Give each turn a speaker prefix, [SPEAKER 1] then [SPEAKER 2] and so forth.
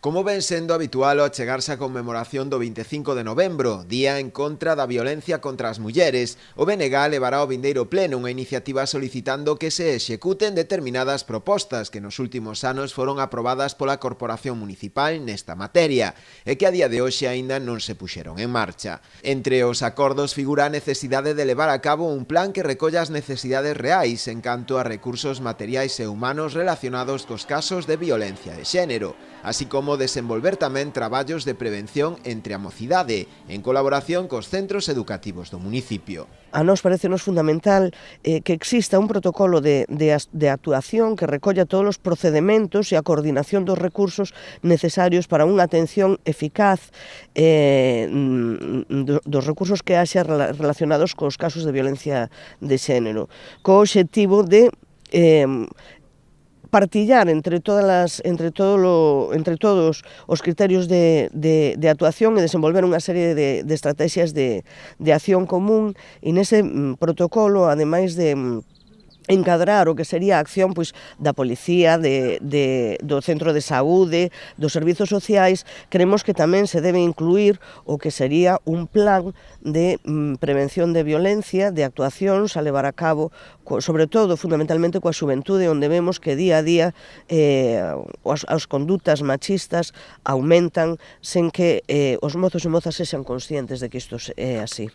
[SPEAKER 1] Como ven sendo habitual ao achegarse a conmemoración do 25 de novembro, Día en contra da violencia contra as mulleres, o BNG levará ao vindeiro pleno unha iniciativa solicitando que se executen determinadas propostas que nos últimos anos foron aprobadas pola Corporación Municipal nesta materia e que a día de hoxe aínda non se puxeron en marcha. Entre os acordos figura a necesidade de levar a cabo un plan que recolla as necesidades reais en canto a recursos materiais e humanos relacionados cos casos de violencia de xénero, así como desenvolver tamén traballos de prevención entre a mocidade, en colaboración cos centros educativos do municipio.
[SPEAKER 2] A nós parecenos fundamental que exista un protocolo de actuación que recolla todos os procedementos e a coordinación dos recursos necesarios para unha atención eficaz dos recursos que haxa relacionados cos casos de violencia de xénero, co obxectivo de partillar entre todos os criterios de actuación e desenvolver unha serie de estrategias de acción común, e nese protocolo, ademais de encadrar o que sería a acción da policía, do centro de saúde, dos servizos sociais, creemos que tamén se debe incluir o que sería un plan de prevención de violencia, de actuacións a levar a cabo, sobre todo, fundamentalmente, coa xuventude, onde vemos que día a día as condutas machistas aumentan sen que os mozos e mozas sexan conscientes de que isto é así.